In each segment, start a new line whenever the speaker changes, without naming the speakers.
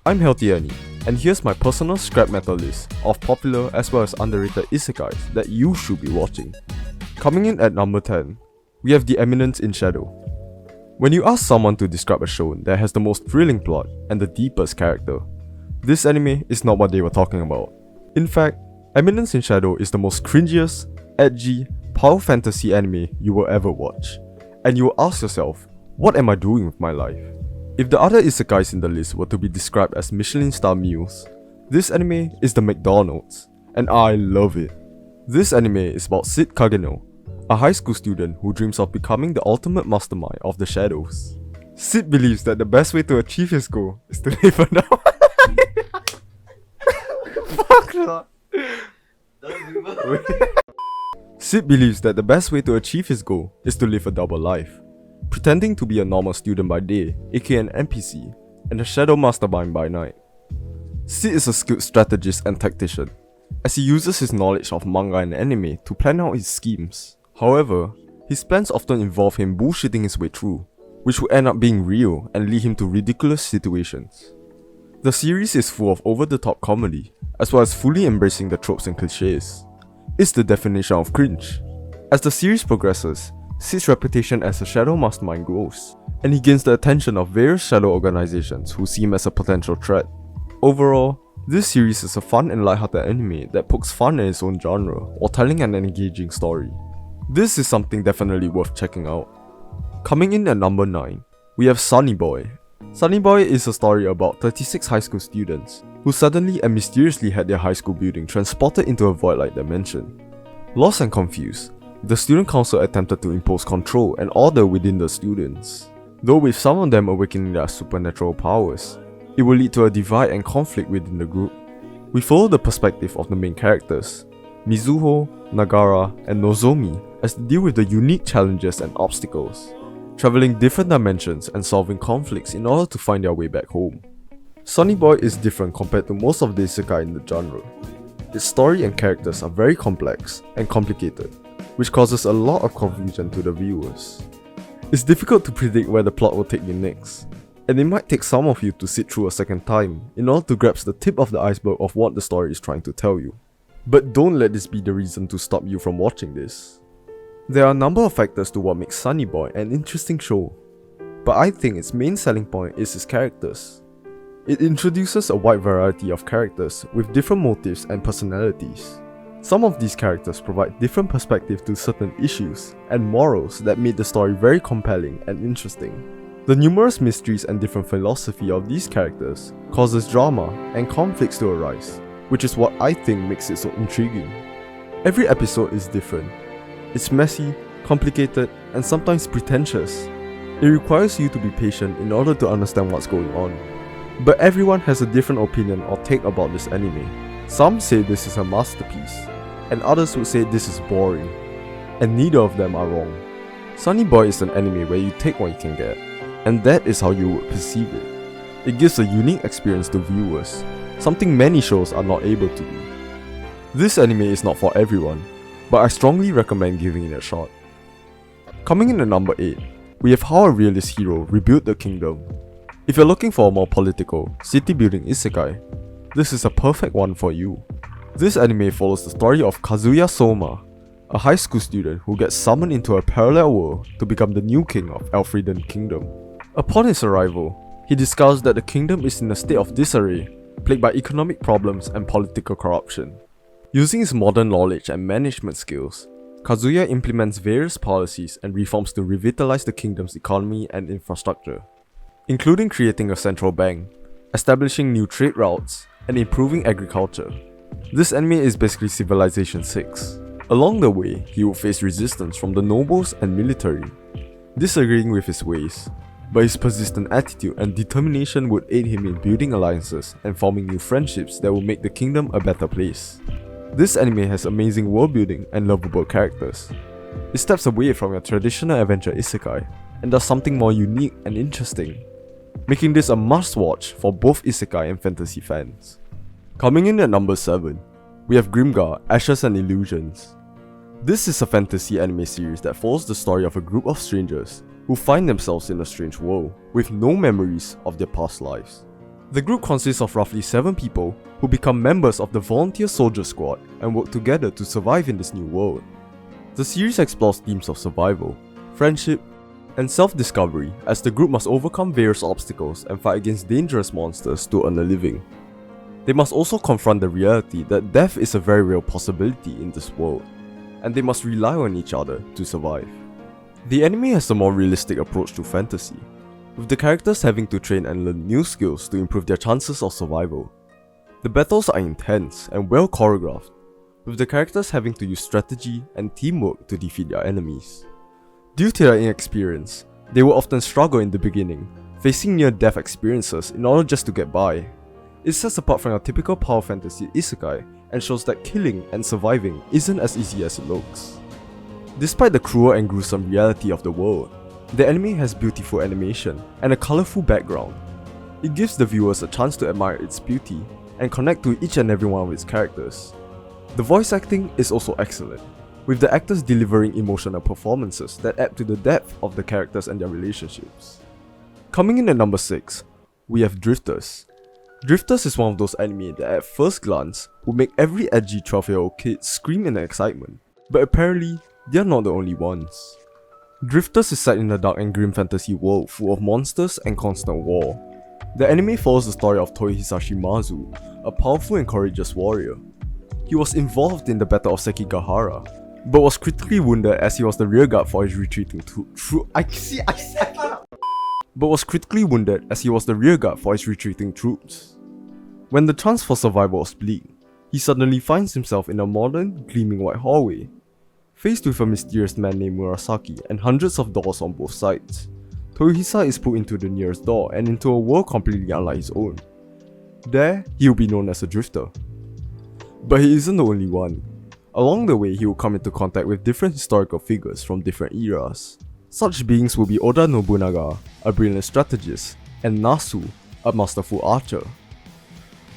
I'm Healthy Annie, and here's my personal scrap metal list of popular as well as underrated isekais that you should be watching. Coming in at number 10, we have the Eminence in Shadow. When you ask someone to describe a show that has the most thrilling plot and the deepest character, this anime is not what they were talking about. In fact, Eminence in Shadow is the most cringiest, edgy, power fantasy anime you will ever watch. And you will ask yourself, what am I doing with my life? If the other isekais in the list were to be described as Michelin-star meals, this anime is the McDonald's, and I love it. This anime is about Sid Kageno, a high school student who dreams of becoming the ultimate mastermind of the shadows. Sid believes that the best way to achieve his goal is to live a double life. Fuck that. Sid believes that the best way to achieve his goal is to live a double life, pretending to be a normal student by day, aka an NPC, and a shadow mastermind by night. Sid is a skilled strategist and tactician, as he uses his knowledge of manga and anime to plan out his schemes. However, his plans often involve him bullshitting his way through, which will end up being real and lead him to ridiculous situations. The series is full of over-the-top comedy, as well as fully embracing the tropes and cliches. It's the definition of cringe. As the series progresses, Sid's reputation as a shadow mastermind grows, and he gains the attention of various shadow organizations who see him as a potential threat. Overall, this series is a fun and lighthearted anime that pokes fun in its own genre while telling an engaging story. This is something definitely worth checking out. Coming in at number 9, we have Sonny Boy. Sonny Boy is a story about 36 high school students who suddenly and mysteriously had their high school building transported into a void-like dimension. Lost and confused, the student council attempted to impose control and order within the students. Though with some of them awakening their supernatural powers, it will lead to a divide and conflict within the group. We follow the perspective of the main characters, Mizuho, Nagara, and Nozomi, as they deal with the unique challenges and obstacles, traveling different dimensions and solving conflicts in order to find their way back home. Sonny Boy is different compared to most of the isekai in the genre. Its story and characters are very complex and complicated, which causes a lot of confusion to the viewers. It's difficult to predict where the plot will take you next, and it might take some of you to sit through a second time in order to grasp the tip of the iceberg of what the story is trying to tell you. But don't let this be the reason to stop you from watching this. There are a number of factors to what makes Sonny Boy an interesting show, but I think its main selling point is its characters. It introduces a wide variety of characters with different motives and personalities. Some of these characters provide different perspectives to certain issues and morals that made the story very compelling and interesting. The numerous mysteries and different philosophy of these characters causes drama and conflicts to arise, which is what I think makes it so intriguing. Every episode is different. It's messy, complicated, and sometimes pretentious. It requires you to be patient in order to understand what's going on. But everyone has a different opinion or take about this anime. Some say this is a masterpiece, and others would say this is boring, and neither of them are wrong. Sonny Boy is an anime where you take what you can get, and that is how you would perceive it. It gives a unique experience to viewers, something many shows are not able to do. This anime is not for everyone, but I strongly recommend giving it a shot. Coming in at number 8, we have how a realist hero rebuilt the kingdom. If you're looking for a more political, city-building isekai, this is a perfect one for you. This anime follows the story of Kazuya Soma, a high school student who gets summoned into a parallel world to become the new king of Elfriden Kingdom. Upon his arrival, he discovers that the kingdom is in a state of disarray, plagued by economic problems and political corruption. Using his modern knowledge and management skills, Kazuya implements various policies and reforms to revitalize the kingdom's economy and infrastructure, including creating a central bank, establishing new trade routes, and improving agriculture. This anime is basically Civilization 6. Along the way, he will face resistance from the nobles and military, disagreeing with his ways, but his persistent attitude and determination would aid him in building alliances and forming new friendships that will make the kingdom a better place. This anime has amazing world building and lovable characters. It steps away from your traditional adventure isekai and does something more unique and interesting, making this a must watch for both isekai and fantasy fans. Coming in at number 7, we have Grimgar, Ashes and Illusions. This is a fantasy anime series that follows the story of a group of strangers who find themselves in a strange world with no memories of their past lives. The group consists of roughly 7 people who become members of the Volunteer Soldier Squad and work together to survive in this new world. The series explores themes of survival, friendship, and self-discovery as the group must overcome various obstacles and fight against dangerous monsters to earn a living. They must also confront the reality that death is a very real possibility in this world, and they must rely on each other to survive. The anime has a more realistic approach to fantasy, with the characters having to train and learn new skills to improve their chances of survival. The battles are intense and well choreographed, with the characters having to use strategy and teamwork to defeat their enemies. Due to their inexperience, they will often struggle in the beginning, facing near-death experiences in order just to get by. It sets apart from your typical power fantasy isekai and shows that killing and surviving isn't as easy as it looks. Despite the cruel and gruesome reality of the world, the anime has beautiful animation and a colourful background. It gives the viewers a chance to admire its beauty and connect to each and every one of its characters. The voice acting is also excellent, with the actors delivering emotional performances that add to the depth of the characters and their relationships. Coming in at number 6, we have Drifters. Drifters is one of those anime that at first glance would make every edgy 12-year-old kid scream in excitement, but apparently they are not the only ones. Drifters is set in a dark and grim fantasy world full of monsters and constant war. The anime follows the story of Toi Hisashi Mazu, a powerful and courageous warrior. He was involved in the Battle of Sekigahara, but was critically wounded as he was the rearguard for his retreating troops. When the chance for survival was bleak, he suddenly finds himself in a modern, gleaming white hallway. Faced with a mysterious man named Murasaki and hundreds of doors on both sides, Toyohisa is put into the nearest door and into a world completely unlike his own. There, he will be known as a drifter. But he isn't the only one. Along the way, he will come into contact with different historical figures from different eras. Such beings will be Oda Nobunaga, a brilliant strategist, and Nasu, a masterful archer.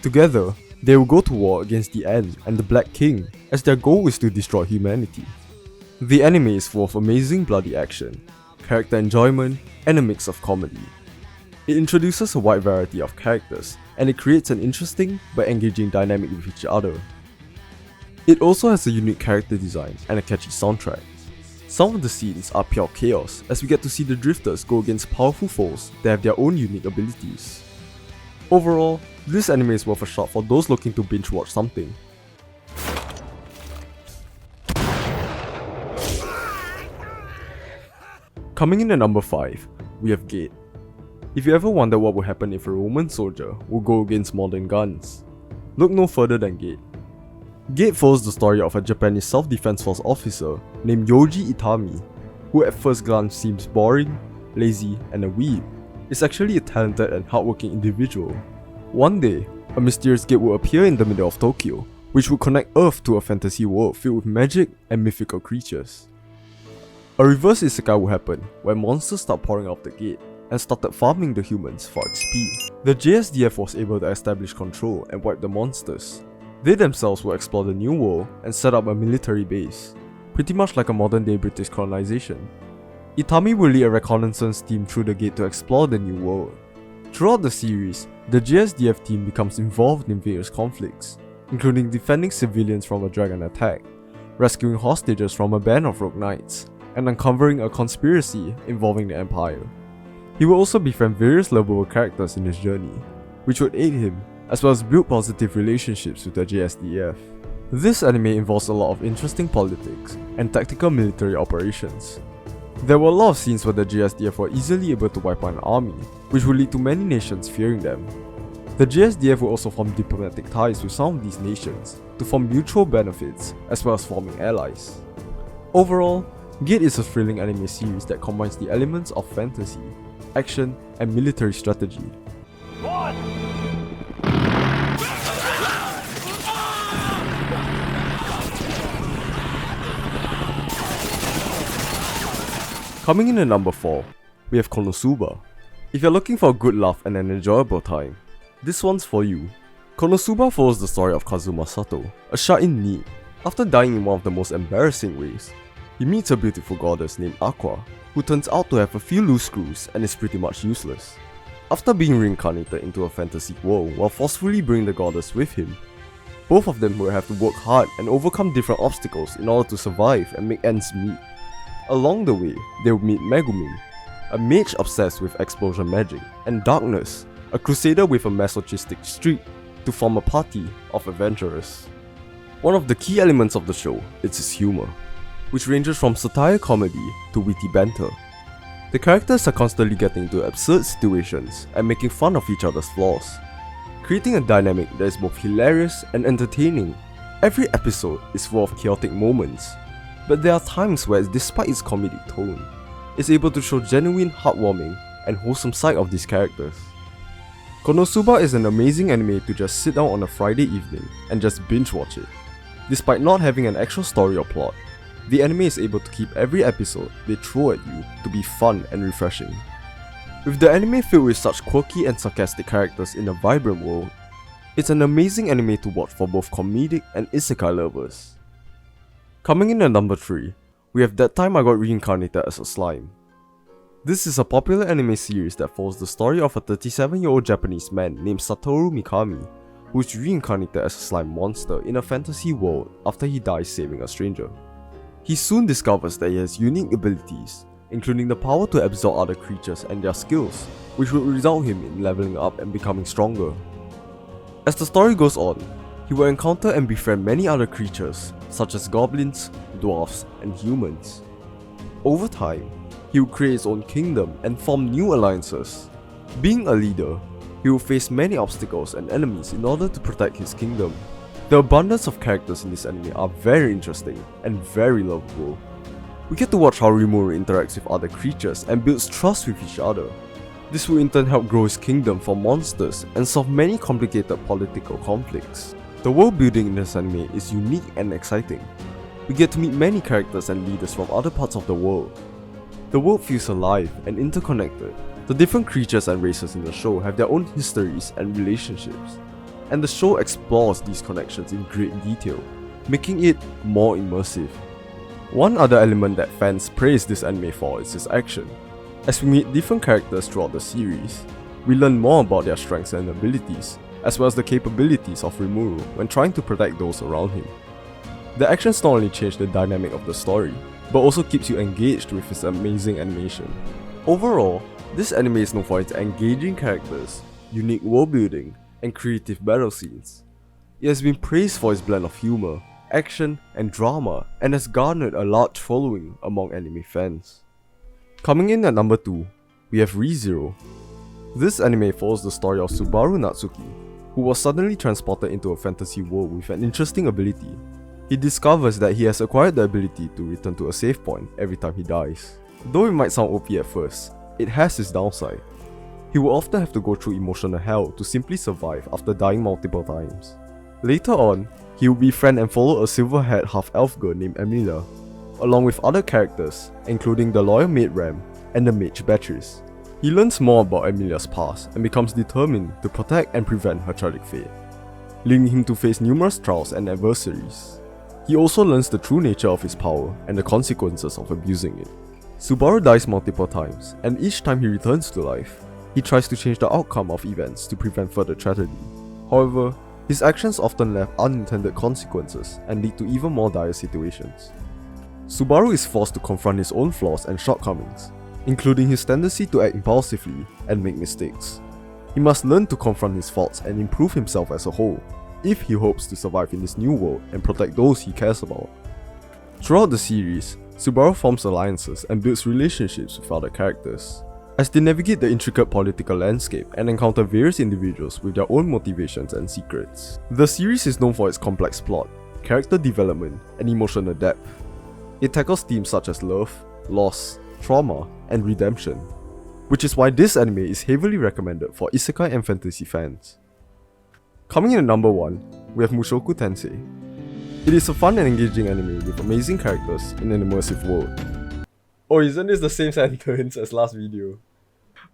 Together, they will go to war against the End and the Black King, as their goal is to destroy humanity. The anime is full of amazing bloody action, character enjoyment, and a mix of comedy. It introduces a wide variety of characters, and it creates an interesting but engaging dynamic with each other. It also has a unique character design and a catchy soundtrack. Some of the scenes are pure chaos as we get to see the drifters go against powerful foes that have their own unique abilities. Overall, this anime is worth a shot for those looking to binge watch something. Coming in at number 5, we have Gate. If you ever wondered what would happen if a Roman soldier would go against modern guns, look no further than Gate. Gate follows the story of a Japanese self-defense force officer named Yoji Itami, who at first glance seems boring, lazy, and a weeb, is actually a talented and hardworking individual. One day, a mysterious gate will appear in the middle of Tokyo, which will connect Earth to a fantasy world filled with magic and mythical creatures. A reverse isekai will happen, where monsters start pouring out the gate, and started farming the humans for XP. The JSDF was able to establish control and wipe the monsters. They themselves will explore the new world and set up a military base, pretty much like a modern day British colonization. Itami will lead a reconnaissance team through the gate to explore the new world. Throughout the series, the JSDF team becomes involved in various conflicts, including defending civilians from a dragon attack, rescuing hostages from a band of rogue knights, and uncovering a conspiracy involving the Empire. He will also befriend various lovable characters in his journey, which would aid him, as well as build positive relationships with the JSDF. This anime involves a lot of interesting politics and tactical military operations. There were a lot of scenes where the JSDF were easily able to wipe out an army, which would lead to many nations fearing them. The JSDF will also form diplomatic ties with some of these nations to form mutual benefits, as well as forming allies. Overall, Gate is a thrilling anime series that combines the elements of fantasy, action, and military strategy. Coming in at number 4, we have Konosuba. If you're looking for a good laugh and an enjoyable time, this one's for you. Konosuba follows the story of Kazuma Sato, a shark in need. After dying in one of the most embarrassing ways, he meets a beautiful goddess named Aqua, who turns out to have a few loose screws and is pretty much useless. After being reincarnated into a fantasy world while forcefully bringing the goddess with him, both of them will have to work hard and overcome different obstacles in order to survive and make ends meet. Along the way, they will meet Megumin, a mage obsessed with explosion magic, and Darkness, a crusader with a masochistic streak, to form a party of adventurers. One of the key elements of the show is its humor, which ranges from satire comedy to witty banter. The characters are constantly getting into absurd situations and making fun of each other's flaws, creating a dynamic that is both hilarious and entertaining. Every episode is full of chaotic moments, but there are times where, despite its comedic tone, it's able to show genuine, heartwarming, and wholesome side of these characters. Konosuba is an amazing anime to just sit down on a Friday evening and just binge watch it. Despite not having an actual story or plot, the anime is able to keep every episode they throw at you to be fun and refreshing. With the anime filled with such quirky and sarcastic characters in a vibrant world, it's an amazing anime to watch for both comedic and isekai lovers. Coming in at number 3, we have That Time I Got Reincarnated as a Slime. This is a popular anime series that follows the story of a 37-year-old Japanese man named Satoru Mikami, who is reincarnated as a slime monster in a fantasy world after he dies saving a stranger. He soon discovers that he has unique abilities, including the power to absorb other creatures and their skills, which would result him in leveling up and becoming stronger. As the story goes on, he will encounter and befriend many other creatures, such as goblins, dwarves, and humans. Over time, he will create his own kingdom and form new alliances. Being a leader, he will face many obstacles and enemies in order to protect his kingdom. The abundance of characters in this anime are very interesting and very lovable. We get to watch how Rimuru interacts with other creatures and builds trust with each other. This will in turn help grow his kingdom from monsters and solve many complicated political conflicts. The world building in this anime is unique and exciting. We get to meet many characters and leaders from other parts of the world. The world feels alive and interconnected. The different creatures and races in the show have their own histories and relationships, and the show explores these connections in great detail, making it more immersive. One other element that fans praise this anime for is its action. As we meet different characters throughout the series, we learn more about their strengths and abilities, as well as the capabilities of Rimuru when trying to protect those around him. The actions not only change the dynamic of the story, but also keeps you engaged with its amazing animation. Overall, this anime is known for its engaging characters, unique world building, and creative battle scenes. It has been praised for its blend of humor, action, and drama, and has garnered a large following among anime fans. Coming in at number 2, we have ReZero. This anime follows the story of Subaru Natsuki, who was suddenly transported into a fantasy world with an interesting ability. He discovers that he has acquired the ability to return to a save point every time he dies. Though it might sound OP at first, it has its downside. He will often have to go through emotional hell to simply survive after dying multiple times. Later on, he will befriend and follow a silver-haired half-elf girl named Emilia, along with other characters, including the loyal maid Ram and the mage Beatrice. He learns more about Emilia's past and becomes determined to protect and prevent her tragic fate, leading him to face numerous trials and adversaries. He also learns the true nature of his power and the consequences of abusing it. Subaru dies multiple times, and each time he returns to life, he tries to change the outcome of events to prevent further tragedy. However, his actions often left unintended consequences and lead to even more dire situations. Subaru is forced to confront his own flaws and shortcomings, including his tendency to act impulsively and make mistakes. He must learn to confront his faults and improve himself as a whole, if he hopes to survive in this new world and protect those he cares about. Throughout the series, Subaru forms alliances and builds relationships with other characters, as they navigate the intricate political landscape and encounter various individuals with their own motivations and secrets. The series is known for its complex plot, character development, and emotional depth. It tackles themes such as love, loss, trauma, and redemption, which is why this anime is heavily recommended for isekai and fantasy fans. Coming in at number 1, we have Mushoku Tensei. It is a fun and engaging anime with amazing characters in an immersive world. Oh, isn't this the same sentence as last video?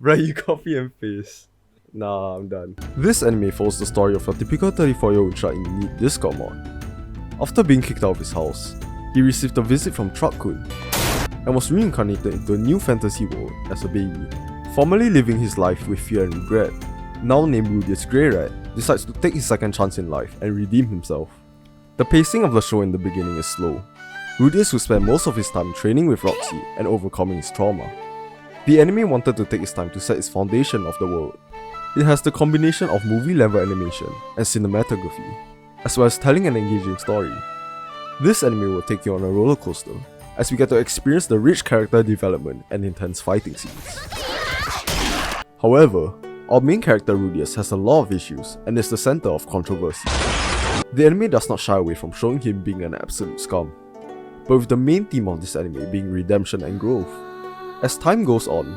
Right, you copy and paste. Nah, I'm done. This anime follows the story of a typical 34-year-old child in need Discord mod. After being kicked out of his house, he received a visit from Truck-kun and was reincarnated into a new fantasy world as a baby. Formerly living his life with fear and regret, now named Rudius Grey Rat decides to take his second chance in life and redeem himself. The pacing of the show in the beginning is slow. Rudius would spend most of his time training with Roxy and overcoming his trauma. The anime wanted to take its time to set its foundation of the world. It has the combination of movie-level animation and cinematography, as well as telling an engaging story. This anime will take you on a roller coaster, as we get to experience the rich character development and intense fighting scenes. However, our main character Rudius has a lot of issues and is the center of controversy. The anime does not shy away from showing him being an absolute scum, but with the main theme of this anime being redemption and growth. As time goes on,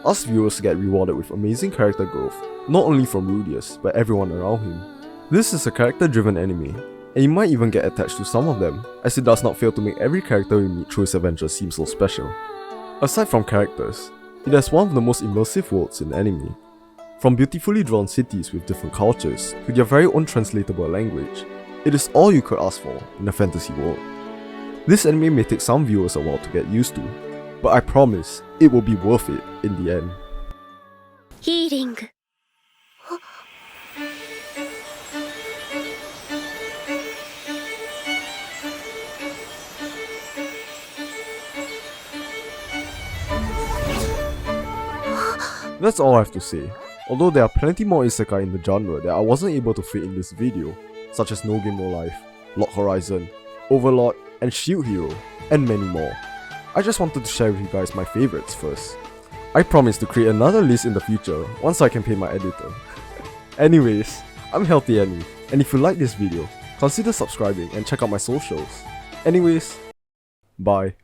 us viewers get rewarded with amazing character growth, not only from Rudius, but everyone around him. This is a character-driven anime, and you might even get attached to some of them, as it does not fail to make every character we meet through his adventures seem so special. Aside from characters, it has one of the most immersive worlds in anime. From beautifully drawn cities with different cultures to their very own translatable language, it is all you could ask for in a fantasy world. This anime may take some viewers a while to get used to, but I promise it will be worth it in the end.
Healing.
That's all I have to say, although there are plenty more isekai in the genre that I wasn't able to fit in this video, such as No Game No Life, Lock Horizon, Overlord, and Shield Hero, and many more. I just wanted to share with you guys my favorites first. I promise to create another list in the future once I can pay my editor. Anyways, I'm Healthy Annie, and if you like this video, consider subscribing and check out my socials. Anyways, bye.